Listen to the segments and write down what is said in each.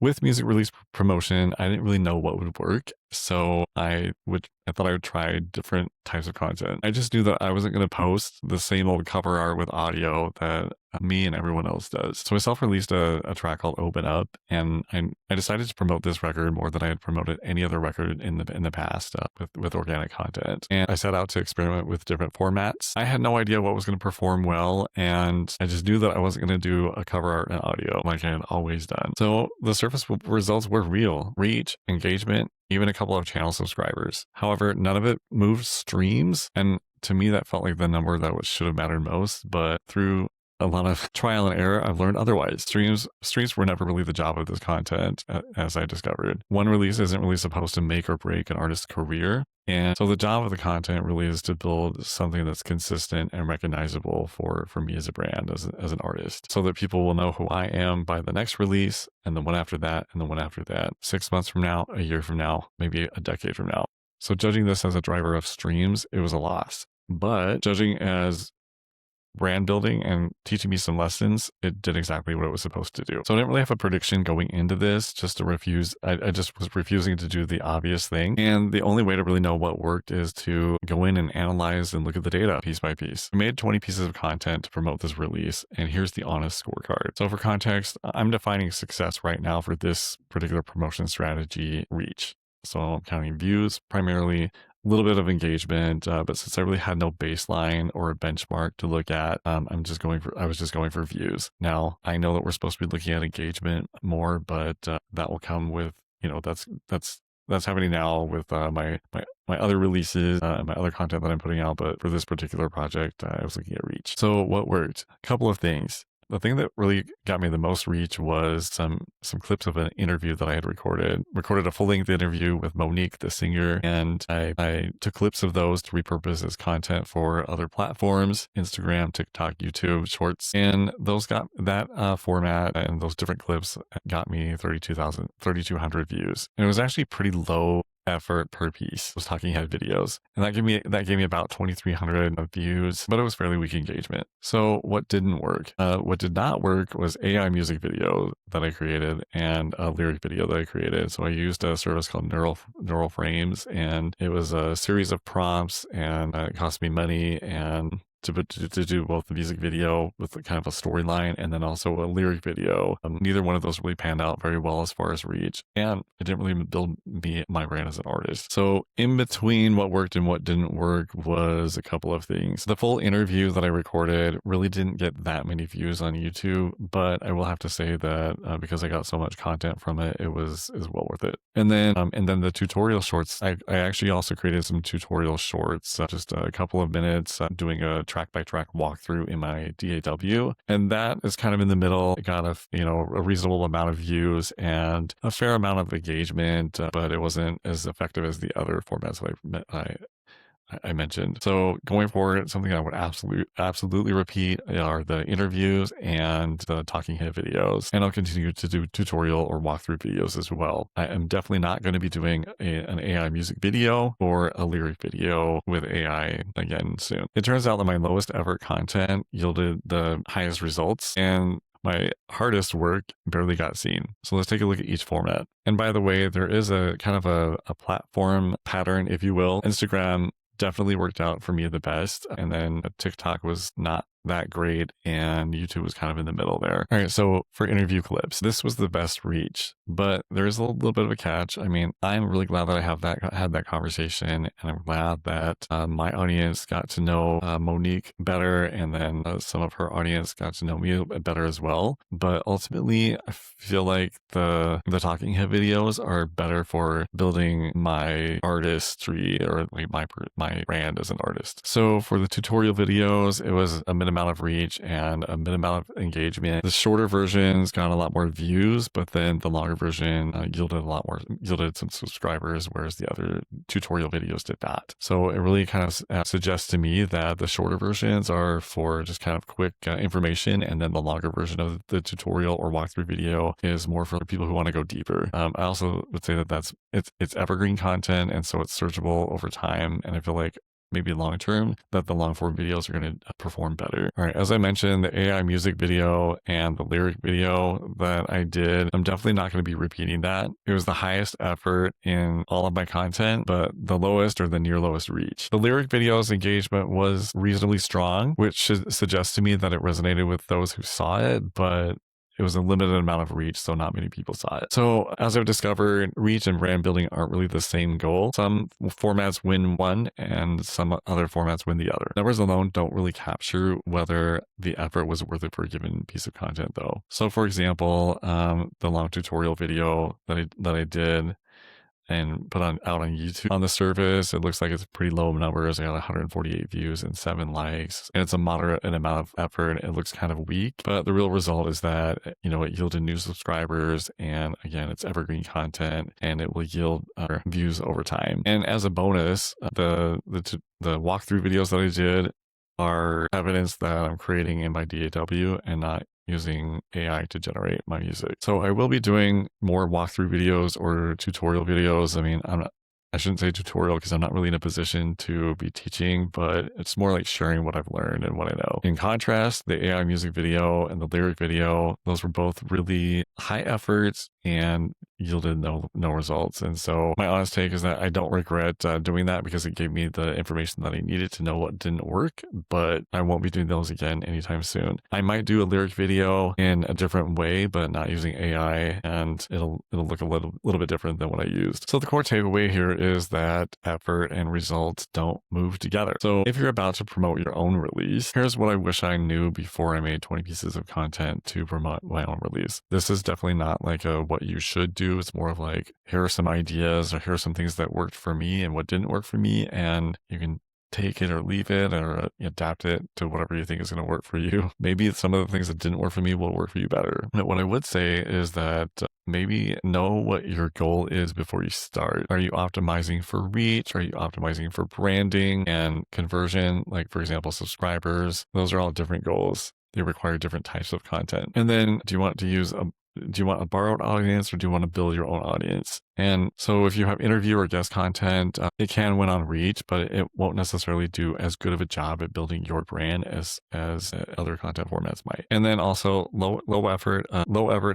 with music release promotion, I didn't really know what would work. So I thought I would try different types of content. I just knew that I wasn't going to post the same old cover art with audio that me and everyone else does. So I self-released a track called Open Up, and I decided to promote this record more than I had promoted any other record in the past with organic content. And I set out to experiment with different formats. I had no idea what was going to perform well, and I just knew that I wasn't going to do a cover art and audio like I had always done. So the surface results were real: reach, engagement, even a couple of channel subscribers. However, none of it moved streams. And to me, that felt like the number that should have mattered most. But through a lot of trial and error, I've learned otherwise. Streams were never really the job of this content, as I discovered. One release isn't really supposed to make or break an artist's career. And so the job of the content really is to build something that's consistent and recognizable for me as a brand, as an artist, so that people will know who I am by the next release, and the one after that, and the one after that, 6 months from now, a year from now, maybe a decade from now. So judging this as a driver of streams, it was a loss. But judging as brand building and teaching me some lessons, it did exactly what it was supposed to do. So I didn't really have a prediction going into this, I just was refusing to do the obvious thing. And the only way to really know what worked is to go in and analyze and look at the data piece by piece. I made 20 pieces of content to promote this release, and here's the honest scorecard. So for context, I'm defining success right now for this particular promotion strategy: reach. So I'm counting views primarily, a little bit of engagement, but since I really had no baseline or a benchmark to look at, I was just going for views. Now, I know that we're supposed to be looking at engagement more, but that will come with, that's happening now with my other releases and my other content that I'm putting out. But for this particular project, I was looking at reach. So what worked? A couple of things. The thing that really got me the most reach was some clips of an interview that I had recorded a full-length interview with Monique, the singer, and I took clips of those to repurpose as content for other platforms: Instagram, TikTok, YouTube, Shorts. And those got that format, and those different clips got me 3,200 views. And it was actually pretty low effort per piece. Those talking head videos, and that gave me about 2,300 views, but it was fairly weak engagement. So what didn't work? What did not work was AI music video that I created and a lyric video that I created. So I used a service called Neural Frames, and it was a series of prompts, and it cost me money and to do both the music video with kind of a storyline and then also a lyric video. Neither one of those really panned out very well as far as reach, and it didn't really build my brand as an artist. So in between what worked and what didn't work was a couple of things. The full interview that I recorded really didn't get that many views on YouTube, but I will have to say that because I got so much content from it, it was well worth it. And then the tutorial shorts, I actually also created some tutorial shorts, just a couple of minutes, doing a track-by-track walkthrough in my DAW, and that is kind of in the middle. It got a reasonable amount of views and a fair amount of engagement, but it wasn't as effective as the other formats that I mentioned. So going forward, something I would absolutely repeat are the interviews and the talking head videos, and I'll continue to do tutorial or walkthrough videos as well. I am definitely not going to be doing an AI music video or a lyric video with AI again soon. It turns out that my lowest effort content yielded the highest results, and my hardest work barely got seen. So let's take a look at each format. And by the way, there is a kind of a platform pattern, if you will. Instagram definitely worked out for me the best, and then TikTok was not that great, and YouTube was kind of in the middle there. All right, so for interview clips, this was the best reach, but there is a little bit of a catch. I mean, I'm really glad that I had that conversation, and I'm glad that my audience got to know Monique better, and then some of her audience got to know me better as well. But ultimately, I feel like the talking head videos are better for building my artistry, or like my brand as an artist. So for the tutorial videos, it was a mid amount of reach and a mid amount of engagement. The shorter versions got a lot more views, but then the longer version yielded some subscribers, whereas the other tutorial videos did not. So it really kind of suggests to me that the shorter versions are for just kind of quick information, and then the longer version of the tutorial or walkthrough video is more for people who want to go deeper. I also would say that it's evergreen content, and so it's searchable over time, and I feel like maybe long term, that the long form videos are going to perform better. All right, as I mentioned, the AI music video and the lyric video that I did, I'm definitely not going to be repeating that. It was the highest effort in all of my content, but the lowest or the near lowest reach. The lyric video's engagement was reasonably strong, which should suggest to me that it resonated with those who saw it, but it was a limited amount of reach, so not many people saw it. So as I've discovered, reach and brand building aren't really the same goal. Some formats win one and some other formats win the other. Numbers alone don't really capture whether the effort was worth it for a given piece of content though. So for example, the long tutorial video that I did and put out on YouTube. On the surface, it looks like it's pretty low numbers. I got 148 views and 7 likes, and it's a moderate amount of effort. It looks kind of weak, but the real result is that, you know, it yielded new subscribers, and again, it's evergreen content, and it will yield views over time. And as a bonus, the walkthrough videos that I did are evidence that I'm creating in my DAW and not using AI to generate my music. So I will be doing more walkthrough videos or tutorial videos. I mean, I shouldn't say tutorial because I'm not really in a position to be teaching, but it's more like sharing what I've learned and what I know. In contrast, the AI music video and the lyric video, those were both really high efforts and yielded no results. And so my honest take is that I don't regret doing that because it gave me the information that I needed to know what didn't work, but I won't be doing those again anytime soon. I might do a lyric video in a different way, but not using AI, and it'll look a little bit different than what I used. So the core takeaway here is that effort and results don't move together. So if you're about to promote your own release, here's what I wish I knew before I made 20 pieces of content to promote my own release. This is definitely not like a what you should do. It's more of like, here are some ideas, or here are some things that worked for me and what didn't work for me, and you can take it or leave it or adapt it to whatever you think is going to work for you. Maybe some of the things that didn't work for me will work for you better. But what I would say is that maybe know what your goal is before you start. Are you optimizing for reach? Are you optimizing for branding and conversion? Like, for example, subscribers. Those are all different goals. They require different types of content. And then do you want a borrowed audience, or do you want to build your own audience? And so if you have interview or guest content, it can win on reach, but it won't necessarily do as good of a job at building your brand as other content formats might. And then also low effort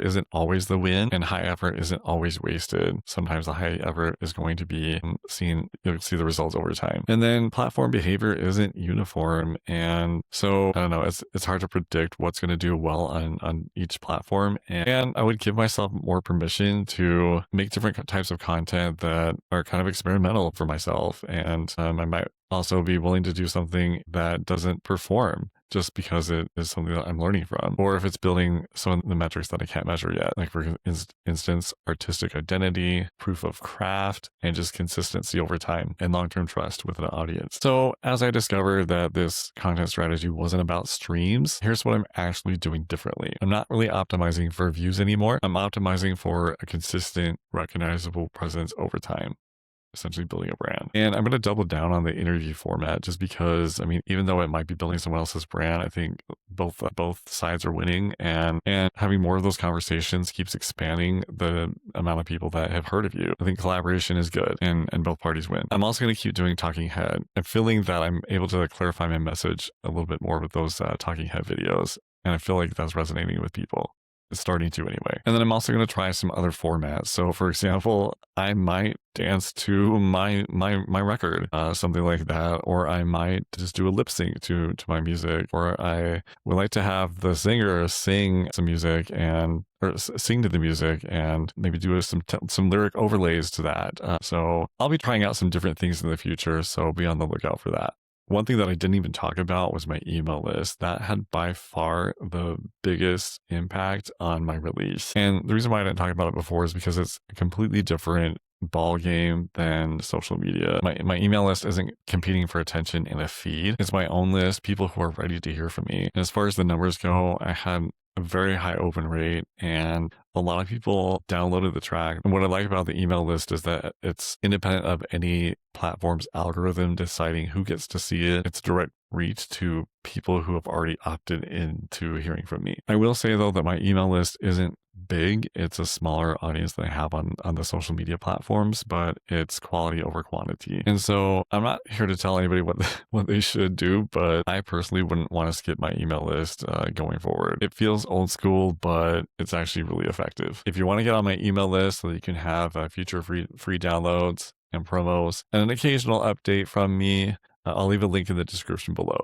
isn't always the win, and high effort isn't always wasted. Sometimes the high effort is going to be you'll see the results over time. And then platform behavior isn't uniform. And so I don't know, it's hard to predict what's going to do well on each platform. And I would give myself more permission to make different types of content that are kind of experimental for myself. And I might also be willing to do something that doesn't perform just because it is something that I'm learning from, or if it's building some of the metrics that I can't measure yet, like for instance, artistic identity, proof of craft, and just consistency over time and long-term trust with an audience. So as I discovered that this content strategy wasn't about streams, here's what I'm actually doing differently. I'm not really optimizing for views anymore. I'm optimizing for a consistent, recognizable presence over time, essentially building a brand. And I'm going to double down on the interview format just because, I mean, even though it might be building someone else's brand, I think both sides are winning, and having more of those conversations keeps expanding the amount of people that have heard of you. I think collaboration is good and both parties win. I'm also going to keep doing talking head. I'm feeling that I'm able to clarify my message a little bit more with those talking head videos. And I feel like that's resonating with people. It's starting to anyway. And then I'm also going to try some other formats. So for example, I might dance to my record, something like that, or I might just do a lip sync to my music, or I would like to have the singer sing some music or sing to the music and maybe do some lyric overlays to that. So I'll be trying out some different things in the future. So be on the lookout for that. One thing that I didn't even talk about was my email list. That had by far the biggest impact on my release. And the reason why I didn't talk about it before is because it's a completely different ball game than social media. My email list isn't competing for attention in a feed. It's my own list, people who are ready to hear from me. And as far as the numbers go, I had a very high open rate and a lot of people downloaded the track. And what I like about the email list is that it's independent of any platform's algorithm deciding who gets to see it. It's direct reach to people who have already opted into hearing from me. I will say though that my email list isn't big. It's a smaller audience than I have on the social media platforms, but it's quality over quantity. And so I'm not here to tell anybody what what they should do, but I personally wouldn't want to skip my email list going forward. It feels old school, but it's actually really effective. If you want to get on my email list so that you can have future free downloads and promos and an occasional update from me, I'll leave a link in the description below.